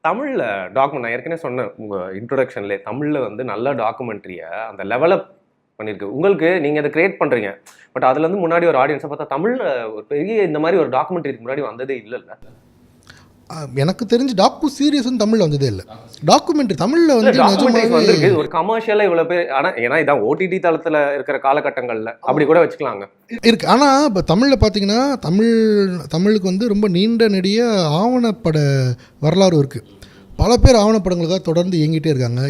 தமிழ்ல நான் ஏற்கனவே சொன்னேன் உங்க இன்ட்ரோடக்ஷன்லேயே, தமிழ்ல வந்து நல்ல டாக்குமெண்ட்ரியை அந்த லெவலப் பண்ணியிருக்கு. உங்களுக்கு நீங்கள் அதை கிரியேட் பண்ணுறீங்க, பட் அதுலேருந்து முன்னாடி ஒரு ஆடியன்ஸை பார்த்தா தமிழில் ஒரு பெரிய இந்த மாதிரி ஒரு டாக்குமெண்ட்ரிக்கு முன்னாடி வந்ததே இல்லைல்ல. எனக்கு தெரிஞ்சு டாக்கு சீரியஸ்ன்னு தமிழில் வந்ததே இல்லை. டாக்குமெண்ட்ரி தமிழில் வந்து வந்திருக்கு ஒரு கமர்ஷியலாக இவ்வளோ பேர். ஆனால் ஏன்னா இதான் ஓடிடி தளத்தில் இருக்கிற காலகட்டங்களில் அப்படி கூட வச்சுக்கலாங்க இருக்குது. ஆனால் இப்போ தமிழில் பார்த்தீங்கன்னா தமிழுக்கு வந்து ரொம்ப நீண்ட நெடிய ஆவணப்பட வரலாறு இருக்குது. பல பேர் ஆவணப்படங்களுக்காக தொடர்ந்து இயங்கிட்டே இருக்காங்க.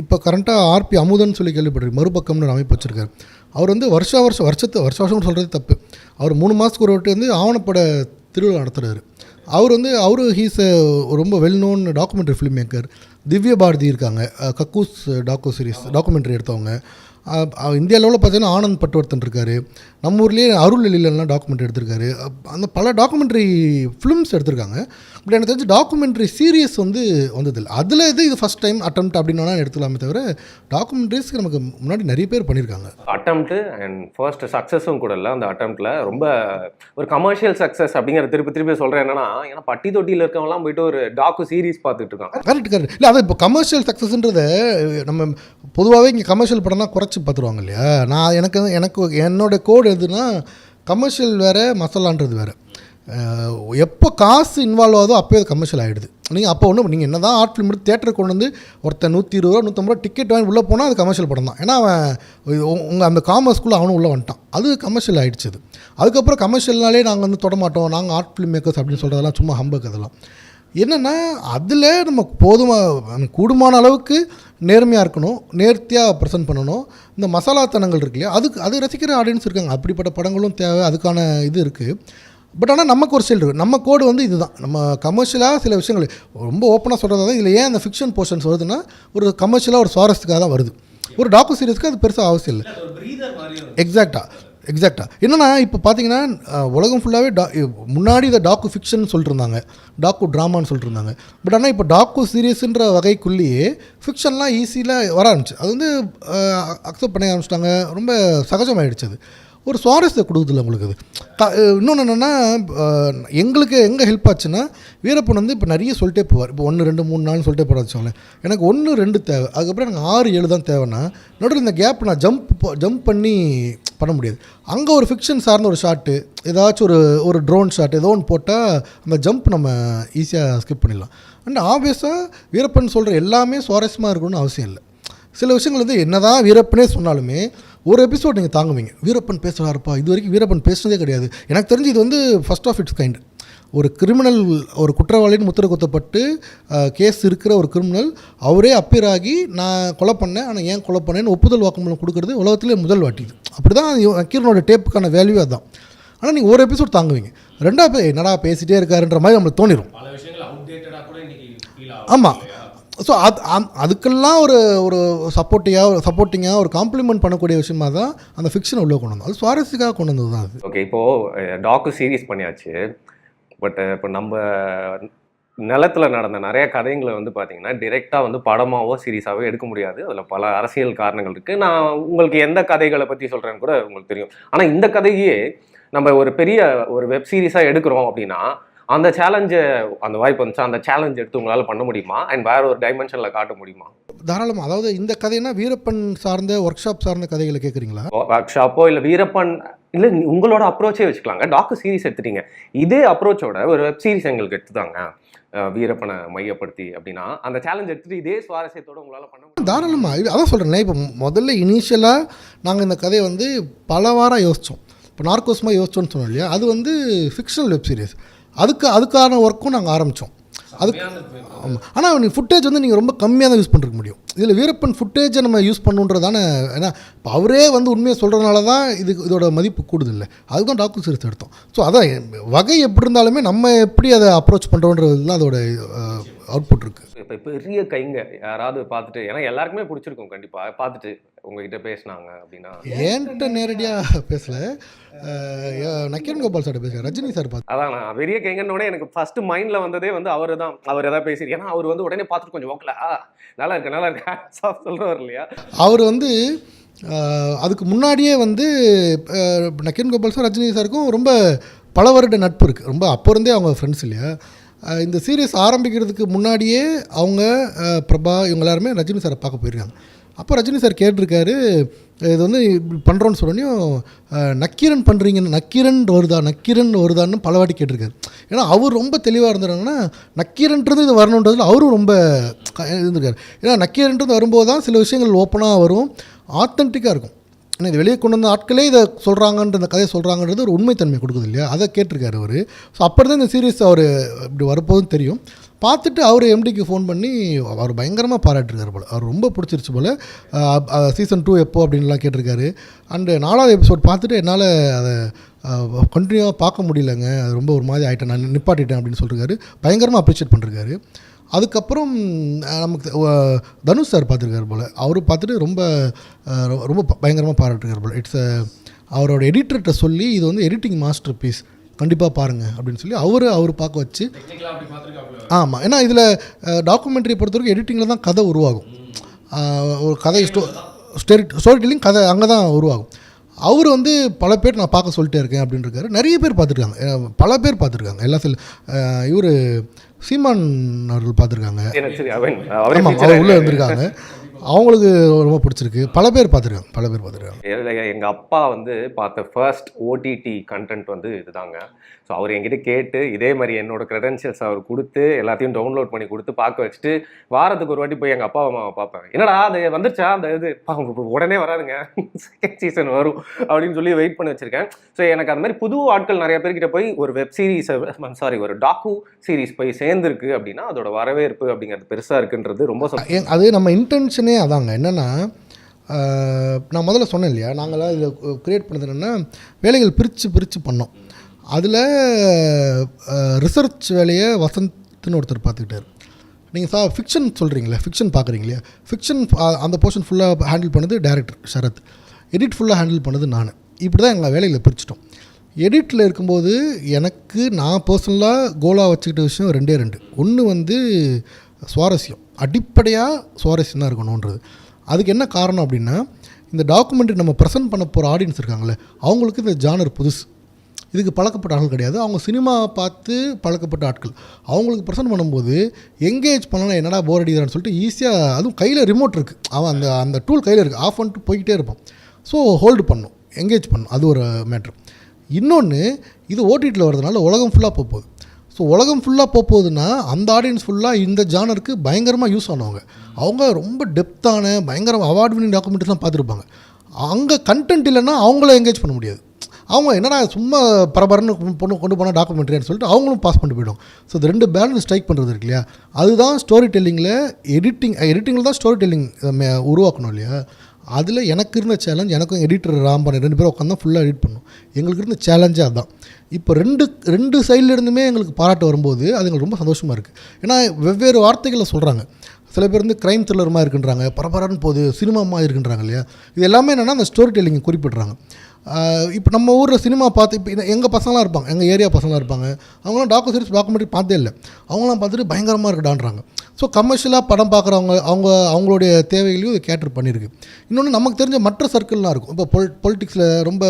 இப்போ கரண்ட்டாக ஆர்பி அமுதன் சொல்லி கேள்விப்பட்டிருக்கு, மறுபக்கம்னு ஒரு அமைப்பு வச்சுருக்காரு. அவர் வந்து வருஷம் சொல்கிறது தப்பு. அவர் 3 மாதத்துக்கு ஒரு வாட்டி வந்து ஆவணப்பட திருவிழா நடத்துகிறாரு. அவரு ஹீஸ் ரொம்ப well known documentary film maker. திவ்ய பாரதி இருக்காங்க, கக்கூஸ் டாக்குமெண்ட்ரி எடுத்தவங்க. இந்தியா லெவலில் பார்த்தீங்கன்னா ஆனந்த் பட்வர்த்தன் இருக்கார். நம்ம ஊர்லேயே அருள் லீலன்லாம் டாக்குமெண்ட்ரி எடுத்திருக்காரு. அந்த பல டாக்குமெண்ட்ரி ஃபிலிம்ஸ் எடுத்திருக்காங்க. பட் எனக்கு தெரிஞ்சு டாக்குமெண்ட்ரி சீரியஸ் வந்து வந்ததில்லை. அதில் இது ஃபஸ்ட் டைம் அட்டெம்ப்ட் அப்படின்னு எடுத்துக்கலாமே தவிர டாக்குமெண்ட்ரிஸ்க்கு நமக்கு முன்னாடி நிறைய பேர் பண்ணியிருக்காங்க. அட்டெம்ப்ட் அண்ட் ஃபர்ஸ்ட் சக்ஸஸும் கூட இல்லை. அந்த அட்டெம்ப்டில் ரொம்ப ஒரு கமர்ஷியல் சக்ஸஸ் அப்படிங்கிற திருப்பி சொல்கிறேன். என்னன்னா ஏன்னா பட்டி தொட்டியில் இருக்கவங்கலாம் போயிட்டு ஒரு டாக்கு சீரீஸ் பார்த்துட்டு இருக்காங்க. கரெக்ட். இல்லை அது இப்போ கமர்ஷியல் சக்ஸஸ்ன்றதை நம்ம பொதுவாகவே இங்கே கமர்ஷியல் படம் தான் குறைச்சி பார்த்துருவாங்க இல்லையா. எனக்கு என்னோட கோடு எதுனா கமர்ஷியல் வேறு, மசாலான்றது வேறு. எப்போ காசு இன்வால்வ் ஆகுதோ அப்போயே அது கமர்ஷியல் ஆகிடுது. நீங்கள் என்ன தான் ஆர்ட் ஃபிலிம் எடுத்து தேட்டருக்கு கொண்டு வந்து ஒருத்தர் 120 ரூபா 150 ரூபா டிக்கெட் வாங்கி உள்ளே போனால் அது கமர்ஷியல் படம் தான். ஏன்னா அவன் அந்த காமர்ஸ்குள்ளே அவனும் உள்ளே வந்துட்டான். அது கமர்ஷியல் ஆகிடுச்சு. அதுக்கப்புறம் கமர்ஷியல்னாலே நாங்கள் வந்து தொடமாட்டோம், நாங்கள் ஆர்ட் ஃபிலிம் மேக்கர்ஸ் அப்படின்னு சொல்கிறதெல்லாம் சும்மா ஹம்பக். அதெல்லாம் என்னென்னா அதில் நம்ம கூடுமான அளவுக்கு நேர்மையாக இருக்கணும், நேர்த்தியாக ப்ரெசென்ட் பண்ணணும். இந்த மசாலாத்தனங்கள் இருக்கு இல்லையா, அது ரசிக்கிற ஆடியன்ஸ் இருக்காங்க. அப்படிப்பட்ட படங்களும் தேவை, அதுக்கான இது இருக்குது. பட் ஆனால் நமக்கு ஒரு ஸ்டைல் இருக்குது. நம்ம கோடு வந்து இதுதான். நம்ம கமர்ஷியலாக சில விஷயங்கள் ரொம்ப ஓப்பனாக சொல்கிறதா தான். இதில் ஏன் அந்த ஃபிக்ஷன் போர்ஷன்ஸ் வருதுன்னா ஒரு கமர்ஷியலாக ஒரு சுவாரஸ்யத்துக்காக தான் வருது. ஒரு டாக்கு சீரியஸ்க்கு அது பெருசாக அவசியம் இல்லை. எக்ஸாக்டாக என்னென்னா இப்போ பார்த்தீங்கன்னா உலகம் ஃபுல்லாகவே முன்னாடி இதை டாக்கு ஃபிக்ஷன் சொல்லிட்டு இருந்தாங்க, டாக்கு ட்ராமான்னு சொல்லிட்டு இருந்தாங்க. பட் ஆனால் இப்போ டாக்கு சீரியஸுன்ற வகைக்குள்ளேயே ஃபிக்ஷன்லாம் ஈஸியில் வர ஆரம்பிச்சு. அது வந்து அக்செப்ட் பண்ண ஆரம்பிச்சிட்டாங்க. ரொம்ப சகஜமாகிடுச்சு. அது ஒரு சுவாரஸ்யத்தை கொடுக்குதில்ல உங்களுக்கு. அது இன்னொன்று என்னென்னா எங்களுக்கு எங்கே ஹெல்ப் ஆச்சுன்னா வீரப்பன் வந்து இப்போ நிறைய சொல்லிட்டே போவார். இப்போ 1 2 3 4 சொல்லிட்டே போகிற வச்சோங்களேன். எனக்கு 1 2 தேவை, அதுக்கப்புறம் எனக்கு 6 7 தான் தேவைன்னா நடுவில் இந்த கேப் நான் ஜம்ப் பண்ணி பண்ண முடியாது. அங்கே ஒரு ஃபிக்ஷன் சார்ந்த ஒரு ஷாட்டு, ஏதாச்சும் ஒரு ட்ரோன் ஷாட் ஏதோ ஒன்று போட்டால் அந்த ஜம்ப் நம்ம ஈஸியாக ஸ்கிப் பண்ணிடலாம். அண்ட் ஆப்வியஸாக வீரப்பன் சொல்கிற எல்லாமே சுவாரஸ்யமாக இருக்கணும்னு அவசியம் இல்லை. சில விஷயங்கள் வந்து என்ன தான் வீரப்பனே சொன்னாலுமே ஒரு எபிசோட் நீங்கள் தாங்குவீங்க. வீரப்பன் பேசுகிறாருப்பா, இது வரைக்கும் வீரப்பன் பேசுனதே கிடையாது. எனக்கு தெரிஞ்சு இது வந்து ஃபர்ஸ்ட் ஆஃப் இட்ஸ் கைண்ட். ஒரு கிரிமினல், ஒரு குற்றவாளின்னு முத்திரை குத்தப்பட்டு கேஸ் இருக்கிற ஒரு கிரிமினல் அவரே அப்பீர் ஆகி நான் கொலை பண்ணேன், ஆனால் ஏன் கொலை பண்ணேன்னு ஒப்புதல் வாக்குமூலம் கொடுக்குறது உலகத்திலே முதல் வாட்டி. இது அப்படி தான் நக்கீரனோட டேப்புக்கான வேல்யூ அதுதான். ஆனால் நீங்கள் ஒரு எபிசோட் தாங்குவீங்க. ரெண்டாவது என்னடா பேசிகிட்டே இருக்காருன்ற மாதிரி நம்மளுக்கு தோணிடும். ஆமாம். ஸோ அதுக்கெல்லாம் ஒரு சப்போர்ட்டிங்காக ஒரு காம்ப்ளிமெண்ட் பண்ணக்கூடிய விஷயமாக தான் அந்த ஃபிக்ஷனை உள்ளே கொண்டு வந்தோம். அது சுவாரஸ்யக்காக கொண்டு வந்தது தான் அது. ஓகே, இப்போது டாக்கு சீரீஸ் பண்ணியாச்சு. பட் இப்போ நம்ம நிலத்தில் நடந்த நிறைய கதைங்களை வந்து பார்த்தீங்கன்னா டிரெக்டாக வந்து படமாவோ சீரீஸாவோ எடுக்க முடியாது. அதில் பல அரசியல் காரணங்கள் இருக்குது. நான் உங்களுக்கு எந்த கதைகளை பற்றி சொல்கிறேன்னு கூட உங்களுக்கு தெரியும். ஆனால் இந்த கதையே நம்ம ஒரு பெரிய ஒரு வெப் சீரிஸாக எடுக்கிறோம் அப்படின்னா அந்த சேலஞ்சை, அந்த வாய்ப்பு வந்துச்சா அந்த சேலஞ்ச் எடுத்து உங்களால் பண்ண முடியுமா? அண்ட் வேற ஒரு டைமென்ஷனில் காட்ட முடியுமா? தாராளமாக. அதாவது இந்த கதைனா வீரப்பன் சார்ந்த ஒர்க் ஷாப் சார்ந்த கதைகளை கேட்குறீங்களா? ஒர்க் ஷாப்போ இல்லை வீரப்பன் இல்லை, உங்களோட அப்ரோச்சே வச்சுக்கலாங்க. டாக்கு சீரிஸ் எடுத்துட்டீங்க, இதே அப்ரோச்சோட ஒரு வெப் சீரிஸ் எங்களுக்கு எடுத்துதாங்க வீரப்பனை மையப்படுத்தி அப்படின்னா அந்த சேலஞ்ச் எடுத்துகிட்டு இதே சுவாரஸ்யத்தோடு உங்களால் பண்ண முடியும்? தாராளமாக. அதான் சொல்கிறேன். இப்போ முதல்ல இனிஷியலாக நாங்கள் இந்த கதையை வந்து பல வாரம் யோசித்தோம். இப்போ நார்கோஸ்மாக யோசிச்சோன்னு சொன்னோம் இல்லையா, அது வந்து ஃபிக்ஷனல் வெப் சீரிஸ். அதுக்கான ஒர்க்கும் நாங்கள் ஆரம்பித்தோம். அதுக்கு ஆமாம். ஆனால் நீங்கள் ஃபுட்டேஜ் வந்து நீங்கள் ரொம்ப கம்மியாக தான் யூஸ் பண்ணிருக்க முடியும். இதில் வீரப்பன் ஃபுட்டேஜை நம்ம யூஸ் பண்ணுன்றதானே. ஏன்னா இப்போ அவரே வந்து உண்மையை சொல்கிறதுனால தான் இதோட மதிப்பு கூடுதில்லை. அதுதான் டாக்கு சீரிஸ் எடுத்தோம். ஸோ அதான் வகை எப்படி இருந்தாலுமே நம்ம எப்படி அதை அப்ரோச் பண்ணுறோன்றது தான் அதோட அவுட்புட் இருக்குது. இப்போ பெரிய கைங்க யாராவது பார்த்துட்டு, ஏன்னா எல்லாருக்குமே பிடிச்சிருக்கும் கண்டிப்பாக, பார்த்துட்டு உங்ககிட்ட பேசினாங்க அப்படின்னா. ஏன்ட்ட நேரடியாக பேசலை, நக்கீரன் கோபால் சார் பேசுகிறேன், ரஜினி சார் பார்த்து. அதான் நான் பெரிய கைங்கன்னோட எனக்கு ஃபர்ஸ்ட் மைண்டில் வந்ததே வந்து அவர் எதாவது பேசி, ஏன்னா அவர் வந்து உடனே பார்த்துட்டு கொஞ்சம் ஓக்கல நல்லா இருக்கு சொல்கிறவர் இல்லையா. அவர் வந்து அதுக்கு முன்னாடியே வந்து நக்கீரன் கோபால் சார் ரஜினி சாருக்கும் ரொம்ப பல வருட நட்பு இருக்குது. ரொம்ப அப்போ இருந்தே அவங்க ஃப்ரெண்ட்ஸ் இல்லையா. இந்த சீரியஸ் ஆரம்பிக்கிறதுக்கு முன்னாடியே அவங்க பிரபா இவங்க எல்லாருமே ரஜினி சாரை பார்க்க போயிருக்காங்க. அப்போ ரஜினி சார் கேட்டிருக்காரு, இது வந்து இப்படி பண்ணுறோன்னு சொன்னோன்னையும் நக்கீரன் பண்ணுறீங்கன்னு, நக்கீரன் வருதான்னு பல வாட்டி கேட்டிருக்காரு. ஏன்னா அவர் ரொம்ப தெளிவாக இருந்துறாங்கன்னா நக்கீரன்றது இது வரணுன்றதுல அவரும் ரொம்ப இருந்திருக்காரு. ஏன்னா நக்கீரன்றது வரும்போது தான் சில விஷயங்கள் ஓப்பனாக வரும், ஆத்தென்டிக்காக இருக்கும். ஏன்னா இது வெளியே கொண்டு வந்த ஆட்களே இதை சொல்கிறாங்கன்ற இந்த கதையை சொல்கிறாங்கன்றது ஒரு உண்மைத்தன்மை கொடுக்குது இல்லையா, அதை கேட்டிருக்காரு அவர். ஸோ அப்போ தான் இந்த சீரியஸ் அவர் இப்படி வரப்போகுதுன்னு தெரியும். பார்த்துட்டு அவர் எம்டிக்கு ஃபோன் பண்ணி அவர் பயங்கரமாக பாராட்டிருக்காரு போல், அவர் ரொம்ப பிடிச்சிருச்சு போல். சீசன் 2 எப்போ அப்படின்லாம் கேட்டிருக்காரு. அண்டு 4வது எபிசோட் பார்த்துட்டு என்னால் அதை கண்டினியூவாக பார்க்க முடியலங்க, அது ரொம்ப ஒரு மாதிரி ஆகிட்டேன், நான் நிப்பாட்டிட்டேன் அப்படின்னு சொல்லியிருக்காரு. பயங்கரமாக அப்ரிஷியேட் பண்ணிருக்காரு. அதுக்கப்புறம் நமக்கு தனுஷ் சார் பார்த்துருக்காரு போல், அவரு பார்த்துட்டு ரொம்ப ரொம்ப பயங்கரமாக பாராட்டிருக்காரு போல். அவரோட எடிட்டர்கிட்ட சொல்லி இது வந்து எடிட்டிங் மாஸ்டர் பீஸ், கண்டிப்பாக பாருங்கள் அப்படின்னு சொல்லி அவர் பார்க்க வச்சு. ஆமாம், ஏன்னா இதில் டாக்குமெண்ட்ரி பொறுத்தவரைக்கும் எடிட்டிங்கில் தான் கதை உருவாகும். ஒரு கதை ஸ்டோரி டெல்லிங் கதை அங்கே தான் உருவாகும். அவர் வந்து பல பேர் நான் பார்க்க சொல்லிட்டே இருக்கேன் அப்படின்னு இருக்காரு. நிறைய பேர் பார்த்துருக்காங்க, பல பேர் பார்த்துருக்காங்க. இவர் சீமான் அவர்கள் பார்த்துருக்காங்க. ஆமாம், அவர் உள்ளே இருந்திருக்காங்க, அவங்களுக்கு ரொம்ப பிடிச்சிருக்கு. பல பேர் பார்த்துருக்காங்க. எங்கள் அப்பா வந்து பார்த்த ஃபர்ஸ்ட் ஓடிடி கண்டென்ட் வந்து இதுதாங்க. ஸோ அவர் என்கிட்ட கேட்டு இதே மாதிரி என்னோட க்ரெடென்ஷியல்ஸ் அவர் கொடுத்து எல்லாத்தையும் டவுன்லோட் பண்ணி கொடுத்து பார்க்க வச்சுட்டு வாரத்துக்கு ஒரு வாட்டி போய் எங்கள் அப்பா அம்மாவை பார்ப்பேன். என்னடா அது வந்துருச்சா, அந்த இது உடனே வராதுங்க, செகண்ட் சீசன் வரும் அப்படின்னு சொல்லி வெயிட் பண்ணி வச்சுருக்கேன். ஸோ எனக்கு அந்த மாதிரி புது ஆட்கள் நிறைய பேர்கிட்ட போய் ஒரு வெப் சீரிஸை ஒரு டாக்கு சீரிஸ் போய் சேர்ந்துருக்கு அப்படின்னா அதோட வரவேற்பு அப்படிங்கிறது பெருசாக இருக்குன்றது ரொம்ப அது நம்ம இன்டென்ஷனே அதாங்க. என்னென்னா நான் முதல்ல சொன்னேன் இல்லையா, நாங்களாம் இதில் க்ரியேட் பண்ணது என்னென்னா வேலைகள் பிரித்து பண்ணோம். அதில் ரிசர்ச் வேலையை வசந்த்னு ஒருத்தர் பார்த்துக்கிட்டார். நீங்கள் ஃபிக்ஷன் சொல்கிறீங்களே, ஃபிக்ஷன் பார்க்குறீங்களே, ஃபிக்ஷன் அந்த போர்ஷன் ஃபுல்லாக ஹேண்டில் பண்ணது டைரக்டர் ஷரத், எடிட் ஃபுல்லாக ஹேண்டில் பண்ணது நான். இப்படி தான் எங்கள் வேலையில் பிரிச்சிட்டோம். எடிட்டில் இருக்கும்போது எனக்கு நான் பர்சனலாக கோலாக வச்சுக்கிட்ட விஷயம் 2. ஒன்று வந்து சுவாரஸ்யம், அடிப்படையாக சுவாரஸ்யம் தான் இருக்கணுன்றது. அதுக்கு என்ன காரணம் அப்படின்னா, இந்த டாக்குமெண்ட்ரி நம்ம ப்ரெசென்ட் பண்ண போகிற ஆடியன்ஸ் இருக்காங்களே, அவங்களுக்கு இந்த ஜானர் புதுசு, இதுக்கு பழக்கப்பட்ட ஆட்கள் கிடையாது. அவங்க சினிமா பார்த்து பழக்கப்பட்ட ஆட்கள். அவங்களுக்கு ப்ரெசென்ட் பண்ணும்போது எங்கேஜ் பண்ணலாம், என்னடா போர் அடிக்கிறான்னு சொல்லிட்டு ஈஸியாக, அதுவும் கையில் ரிமோட் இருக்குது, அவன் அந்த டூல் கையில் இருக்குது, ஆஃப் பண்ணிட்டு போய்கிட்டே இருப்பான். ஸோ ஹோல்டு பண்ணும், எங்கேஜ் பண்ணும், அது ஒரு மேட்ரு. இன்னொன்று, இது ஓடிடியில் வரதுனால உலகம் ஃபுல்லாக போகுது. ஸோ உலகம் ஃபுல்லாக போகுதுன்னா அந்த ஆடியன்ஸ் ஃபுல்லாக இந்த ஜானருக்கு பயங்கரமாக யூஸ் ஆனவங்க. அவங்க ரொம்ப டெப்த்தான பயங்கர அவார்ட் வினிங் டாக்குமெண்ட்ரிஸ்லாம் பார்த்துருப்பாங்க. அங்கே கண்டென்ட் இல்லைன்னா அவங்கள எங்கேஜ் பண்ண முடியாது. அவங்க என்னடா சும்மா பரபரன்னு கொண்டு போனால் டாக்குமெண்ட்ரின்னு சொல்லிட்டு அவங்களும் பாஸ் பண்ணிட்டு போய்டும். ஸோ இந்த 2 பேலன்ஸ் ஸ்ட்ரைக் பண்ணுறது இருக்கு இல்லையா, அதுதான் ஸ்டோரி டெல்லிங்கில் எடிட்டிங்கில் தான் ஸ்டோரி டெல்லிங் உருவாக்கணும் இல்லையா. அதில் எனக்கு இருந்த சேலஞ்ச், எனக்கும் எடிட்டர் ராம்பன் 2 பேரும் உட்காந்து தான் ஃபுல்லாக எடிட் பண்ணோம். எங்களுக்கு இருந்த சேலஞ்சே அதுதான். இப்போ ரெண்டு சைட்லேருந்துமே எங்களுக்கு பாராட்டு வரும்போது அது எங்களுக்கு ரொம்ப சந்தோஷமாக இருக்குது. ஏன்னா வெவ்வேறு வார்த்தைகளில் சொல்கிறாங்க. சில பேர் வந்து க்ரைம் த்ரில்லர் மாதிரி இருக்குன்றாங்க, பரபரன்னு போகுது, சினிமா மாதிரி இருக்குன்றாங்க இல்லையா. இது எல்லாமே என்னென்னா அந்த ஸ்டோரி டெல்லிங்கை குறிப்பிட்றாங்க. இப்போ நம்ம ஊரில் சினிமா பார்த்து, இப்போ எங்கள் பசங்களாம் இருப்பாங்க, எங்கள் ஏரியா பசங்களாம் இருப்பாங்க, அவங்களாம் டாக்குமெண்ட்ரி பார்த்தே இல்லை, அவங்களாம் பார்த்துட்டு பயங்கரமாக இருக்குடான்றாங்க. ஸோ கமர்ஷியலாக படம் பார்க்குறவங்க அவங்களுடைய தேவைகளையும் இது கேட்டர் பண்ணியிருக்கு. இன்னொன்று, நமக்கு தெரிஞ்ச மற்ற சர்க்கிள்லாம் இருக்கும். இப்போ பொலிட்டிக்ஸில் ரொம்ப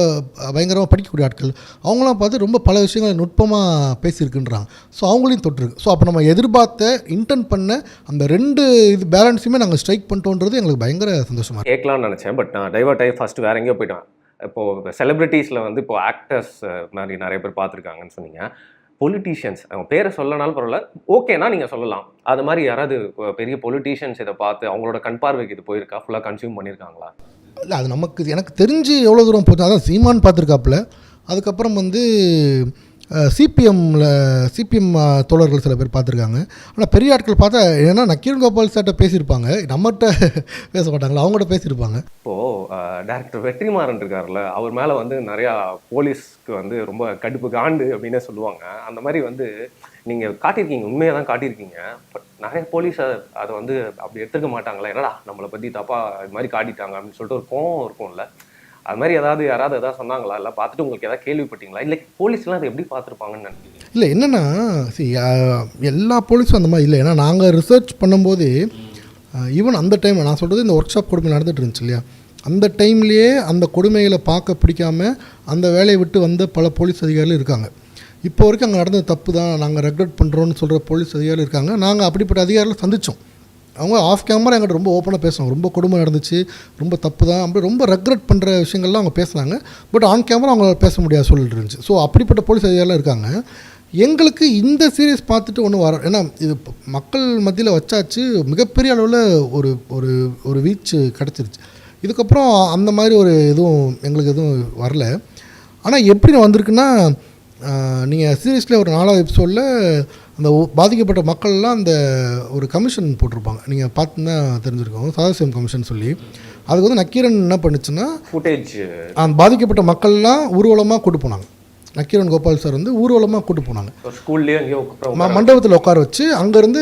பயங்கரமாக படிக்கக்கூடிய ஆட்கள், அவங்களாம் பார்த்து ரொம்ப பல விஷயங்களை நுட்பமாக பேசியிருக்குன்றாங்க. ஸோ அவங்களையும் தொட்டிருக்கு. ஸோ அப்போ நம்ம எதிர்பார்த்த இன்டென்ட் பண்ண அந்த 2 இது பேலன்ஸுமே நாங்கள் ஸ்ட்ரைக் பண்ணிட்டோன்றது எங்களுக்கு பயங்கர சந்தோஷமாக கேட்கலாம்னு நினச்சேன். பட் நான் டைவர்ட் ஆகி ஃபஸ்ட்டு வேறு எங்கேயோ போயிட்டேன். இப்போது செலிப்ரிட்டிஸில் வந்து இப்போது ஆக்டர்ஸ் மாதிரி நிறைய பேர் பார்த்துருக்காங்கன்னு சொன்னீங்க. பொலிட்டீஷியன்ஸ், அவங்க பேரை சொல்லனாலும் பரவாயில்ல, ஓகேனா நீங்கள் சொல்லலாம். அது மாதிரி யாராவது பெரிய பொலிட்டீஷியன்ஸ் இதை பார்த்து அவங்களோட கண் பார்வைக்கு இது போயிருக்கா, ஃபுல்லாக கன்சியூம் பண்ணியிருக்காங்களா? இல்லை, அது எனக்கு தெரிஞ்சு எவ்வளோ தூரம் போச்சு. அதான் சீமான் பார்த்துருக்காப்புல. அதுக்கப்புறம் வந்து சிபிஎம் தோழர்கள் சில பேர் பார்த்துருக்காங்க. ஆனால் பெரிய ஆட்கள் பார்த்தா, ஏன்னா நக்கீரன் கோபால் சார்ட்ட பேசியிருப்பாங்க, நம்மகிட்ட பேச மாட்டாங்களா, அவங்கள்ட்ட பேசியிருப்பாங்க. இப்போது டேரக்டர் வெற்றிமாறன் இருக்கார்ல, அவர் மேலே வந்து நிறையா போலீஸ்க்கு வந்து ரொம்ப கடுப்பு காண்டு அப்படின்னே சொல்லுவாங்க. அந்த மாதிரி வந்து நீங்கள் காட்டியிருக்கீங்க, உண்மையாக தான் காட்டியிருக்கீங்க. பட் நிறைய போலீஸ் அதை வந்து அப்படி எடுத்துக்க மாட்டாங்களா, என்னடா நம்மளை பற்றி தப்பாக இது மாதிரி காட்டிட்டாங்க அப்படின்னு சொல்லிட்டு ஒரு கோவம் இருக்கும்ல. அது மாதிரி யாராவது எதாவது சொன்னாங்களா, இல்லை பார்த்துட்டு உங்களுக்கு எதாவது கேள்விப்பட்டீங்களா, இல்லை போலீஸ்லாம் அதை எப்படி பார்த்துருப்பாங்கன்னு நினைக்கிறீங்க? இல்லை, என்னென்னா எல்லா போலீஸும் அந்த மாதிரி இல்லை. ஏன்னா நாங்கள் ரிசர்ச் பண்ணும்போது ஈவன் அந்த டைம் நான் சொல்கிறது, இந்த ஒர்க் ஷாப் கொடுமை நடந்துகிட்டு இருந்துச்சு இல்லையா, அந்த டைம்லேயே அந்த கொடுமைகளை பார்க்க பிடிக்காமல் அந்த வேலையை விட்டு வந்த பல போலீஸ் அதிகாரிகள் இருக்காங்க. இப்போ வரைக்கும் அங்கே நடந்தது தப்பு தான், நாங்கள் ரெக்ரெட் பண்ணுறோன்னு சொல்கிற போலீஸ் அதிகாரிகள் இருக்காங்க. நாங்கள் அப்படிப்பட்ட அதிகாரிகளை சந்தித்தோம். அவங்க ஆஃப் கேமரா எங்கிட்ட ரொம்ப ஓப்பனாக பேசுவாங்க, ரொம்ப கொடுமை நடந்துச்சு, ரொம்ப தப்பு தான், அப்படி ரொம்ப ரெக்ரெட் பண்ணுற விஷயங்கள்லாம் அவங்க பேசுனாங்க. பட் ஆன் கேமரா அவங்க பேச முடியாத சூழல் இருந்துச்சு. ஸோ அப்படிப்பட்ட போலீஸ் அதிகாரிலாம் இருக்காங்க. எங்களுக்கு இந்த சீரியஸ் பார்த்துட்டு ஒன்று வர, ஏன்னா இது மக்கள் மத்தியில் வச்சாச்சு, மிகப்பெரிய அளவில் ஒரு ஒரு ஒரு வீச்சு கிடச்சிருச்சு. இதுக்கப்புறம் அந்த மாதிரி ஒரு எதுவும் எங்களுக்கு எதுவும் வரல. ஆனால் எப்படி வந்திருக்குன்னா, நீங்கள் சீரியஸில் ஒரு 4வது எபிசோடில் அந்த பாதிக்கப்பட்ட மக்கள்லாம் அந்த ஒரு கமிஷன் போட்டிருப்பாங்க, நீங்கள் பார்த்துன்னா தெரிஞ்சிருக்கோம், சதாசிவம் கமிஷன் சொல்லி. அதுக்கு வந்து நக்கீரன் என்ன பண்ணுச்சுன்னா, ஃபுட்டேஜ் அந்த பாதிக்கப்பட்ட மக்கள்லாம் ஊர்வலமாக கூட்டு போனாங்க. நக்கீரன் கோபால் சார் வந்து ஊர்வலமாக கூட்டு போனாங்க. ஸ்கூல்லேயே எங்கேயோ மண்டபத்தில் உட்கார வச்சு அங்கேருந்து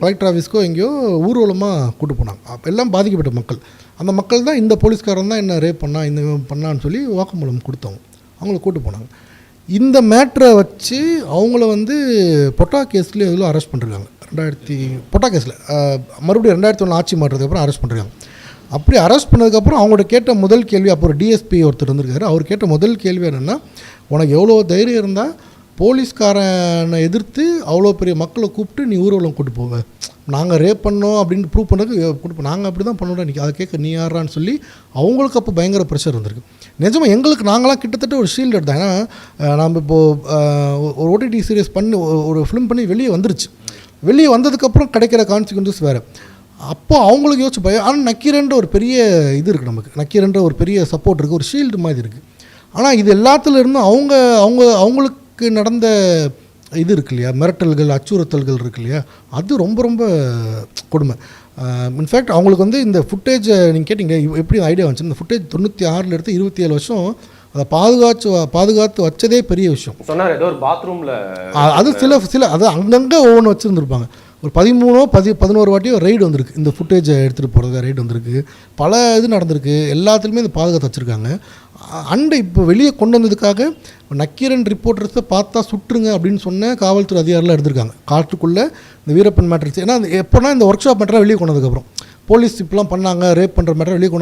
கலெக்டர் ஆஃபீஸ்க்கோ எங்கேயோ ஊர்வலமாக கூட்டு போனாங்க. அப்போ எல்லாம் பாதிக்கப்பட்ட மக்கள். அந்த மக்கள் தான் இந்த போலீஸ்காரன் தான் என்ன ரேப் பண்ணா, இந்த பண்ணான்னு சொல்லி வாக்குமூலம் கொடுத்தவங்க. அவங்கள கூட்டு போனாங்க. இந்த மேட்ரை வச்சு அவங்கள வந்து பொட்டா கேஸ்லேயே எவ்வளோ அரெஸ்ட் பண்ணிருக்காங்க. பொட்டா கேஸில் மறுபடியும் 2001 ஆட்சி மாற்றதுக்கப்புறம் அரெஸ்ட் பண்ணிருக்காங்க. அப்படி அரெஸ்ட் பண்ணதுக்கப்புறம் அவங்கள்ட்ட கேட்ட முதல் கேள்வி, அப்போ ஒரு டிஎஸ்பி ஒருத்தர் இருந்திருக்காரு, அவர் கேட்ட முதல் கேள்வி என்னென்னா, உனக்கு எவ்வளோ தைரியம் இருந்தால் போலீஸ்காரனை எதிர்த்து அவ்வளோ பெரிய மக்களை கூப்பிட்டு நீ ஊர்வலம் கூட்டு போவ, நாங்கள் ரேப் பண்ணோம் அப்படின்னு ப்ரூவ் பண்ணுறதுக்கு கொடுப்போம், நாங்கள் அப்படி தான் பண்ணோம், நீ அதை கேட்க நீ யாரான்னு சொல்லி அவங்களுக்கு அப்போ பயங்கர ப்ரெஷர் இருந்திருக்கு. நிஜமாக எங்களுக்கு நாங்களாம் கிட்டத்தட்ட ஒரு ஷீல்டு எடுத்தோம். ஏன்னா நம்ம இப்போது ஒரு ஓடிடி சீரியஸ் பண்ணி ஒரு ஃபிலிம் பண்ணி வெளியே வந்துருச்சு. வெளியே வந்ததுக்கப்புறம் கிடைக்கிற கான்சிக்வன்சஸ் வேறு. அப்போ அவங்களுக்கு யோசிச்சு பயம். ஆனால் நக்கீரன்ற ஒரு பெரிய இது இருக்குது, நமக்கு நக்கீரன்ற ஒரு பெரிய சப்போர்ட் இருக்குது, ஒரு ஷீல்டு மாதிரி இருக்குது. ஆனால் இது எல்லாத்துலேருந்தும் அவங்களுக்கு நடந்த இது இருக்கு இல்லையா, மிரட்டல்கள், அச்சுறுத்தல்கள் இருக்கு இல்லையா, அது ரொம்ப ரொம்ப கொடுமை. இன்ஃபேக்ட் அவங்களுக்கு வந்து இந்த ஃபுட்டேஜை நீங்கள் கேட்டிங்க எப்படி ஐடியா வந்துச்சு, இந்த ஃபுட்டேஜ் 96 எடுத்து 27 வருஷம் அதை பாதுகாத்து வச்சதே பெரிய விஷயம். சொன்னார் ஏதோ ஒரு பாத்ரூமில் அது சில அது அங்கங்கே ஒவ்வொன்று வச்சுருந்துருப்பாங்க. ஒரு 13 வாட்டியோ ரைடு வந்திருக்கு, இந்த ஃபுட்டேஜை எடுத்துகிட்டு போகிறதுக்கு ரைடு வந்திருக்கு, பல இது நடந்திருக்கு, எல்லாத்துலேயுமே இந்த பாதுகாத்து வச்சுருக்காங்க. அண்டு இப்போ வெளியே கொண்டு வந்ததுக்காக நக்கீரன் ரிப்போர்ட்டர்ஸை பார்த்தா சுட்டுருங்க அப்படின்னு சொன்ன காவல்துறை அதிகாரிலாம் எடுத்திருக்காங்க காட்டுக்குள்ளே இந்த வீரப்பன் மேட்ரிக்ஸ். ஏன்னா எப்போனா இந்த ஒர்க் ஷாப் மேட்டராக வெளியே கொண்டதுக்கப்புறம் போலீஸ் இப்பெலாம் பண்ணாங்க, ரேப் பண்ணுற மேட்டரை வெளியே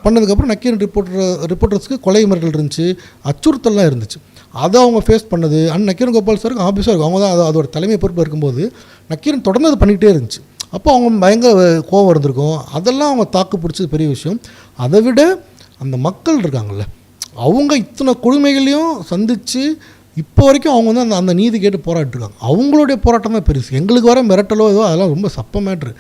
பண்ணதுக்கப்புறம் நக்கீரன் ரிப்போர்ட்டர்ஸ்க்கு கொலை மிரட்டல் இருந்துச்சு, அச்சுறுத்தல்லாம் இருந்துச்சு. அதை அவங்க ஃபேஸ் பண்ணது. நக்கீரன் கோபால் சாருக்கு ஆஃபீஸாக இருக்கும், அவங்க தான் அதோட தலைமை பொறுப்பு இருக்கும்போது நக்கீரன் தொடர்ந்து அது பண்ணிகிட்டே இருந்துச்சு. அப்போ அவங்க பயங்கர கோவம் இருந்திருக்கும். அதெல்லாம் அவங்க தாக்கு பிடிச்சது பெரிய விஷயம். அதை விட அந்த மக்கள் இருக்காங்கள்ல, அவங்க இத்தனை கொடுமைகளையும் சந்தித்து இப்போ வரைக்கும் அவங்க வந்து அந்த நீதி கேட்டு போராட்டிருக்காங்க. அவங்களுடைய போராட்டம் தான் பெருசு. எங்களுக்கு வர மிரட்டலோ ஏதோ அதெல்லாம் ரொம்ப சப்ப மேட்ரு.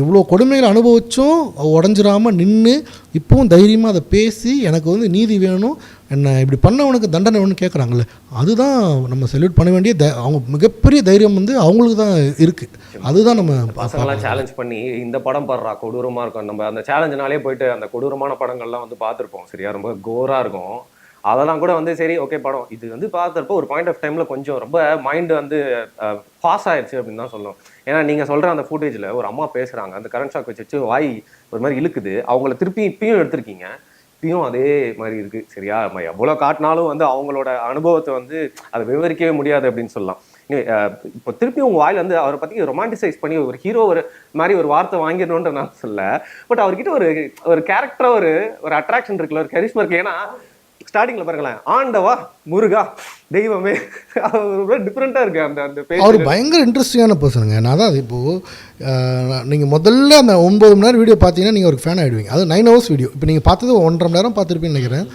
இவ்வளோ கொடுமைகளை அனுபவிச்சும் உடஞ்சிராமல் நின்று இப்போவும் தைரியமாக அதை பேசி எனக்கு வந்து நீதி வேணும், என்ன இப்படி பண்ணவனுக்கு தண்டனை வேணும்னு கேட்குறாங்கல்ல, அதுதான் நம்ம செல்யூட் பண்ண வேண்டிய அவங்க மிகப்பெரிய தைரியம் வந்து அவங்களுக்கு தான் இருக்குது. அதுதான் நம்ம பசங்களாம் சேலஞ்ச் பண்ணி இந்த படம் பாடுறா கொடூரமாக இருக்கும், நம்ம அந்த சேலஞ்சினாலே போயிட்டு அந்த கொடூரமான படங்கள்லாம் வந்து பார்த்துருப்போம் சரியா, ரொம்ப கோராக இருக்கும். அதெல்லாம் கூட வந்து சரி ஓகே படம் இது வந்து பார்த்துறப்போ ஒரு பாயிண்ட் ஆஃப் டைமில் கொஞ்சம் ரொம்ப மைண்டு வந்து பாஸ் ஆயிடுச்சு அப்படின்னு தான் சொல்லணும். ஏன்னா நீங்கள் சொல்கிற அந்த ஃபுட்டேஜில் ஒரு அம்மா பேசுகிறாங்க, அந்த கரண்ட் ஷாக் வச்சு வாய் ஒரு மாதிரி இழுக்குது, அவங்கள திருப்பி இப்பயும் எடுத்திருக்கீங்க, இப்பயும் அதே மாதிரி இருக்குது சரியா. நம்ம எவ்வளோ காட்டினாலும் வந்து அவங்களோட அனுபவத்தை வந்து அதை விவரிக்கவே முடியாது அப்படின்னு சொல்லலாம். இப்போ திருப்பி உங்கள் வாயில் வந்து அவரை பற்றி ரொமான்டிசைஸ் பண்ணி ஒரு ஹீரோ ஒரு மாதிரி ஒரு வார்த்தை வாங்கிடணுன்ற நான் சொல்ல, பட் அவர்கிட்ட ஒரு கேரக்டராக ஒரு அட்ராக்ஷன் இருக்குல்ல, ஒரு கரிஷ்மா இருக்கு. ஏன்னா ஸ்டார்டிங்ல பாருங்களேன், ஆண்டவா முருகா தெய்வமே டிஃப்ரெண்ட்டாக இருக்குது அந்த பேர். அவர் பயங்கர இன்ட்ரெஸ்டிங்கான பர்சனுங்க. நான் தான் அது இப்போது நீங்கள் முதல்ல அந்த 9 மணி நேரம் வீடியோ பார்த்தீங்கன்னா நீங்கள் ஒரு ஃபேன் ஆகிடுவீங்க. அது 9 ஹவர்ஸ் வீடியோ. இப்போ நீங்கள் பார்த்தது 1.5 மணி நேரம் பார்த்துருப்பீங்கன்னு நினைக்கிறேன்.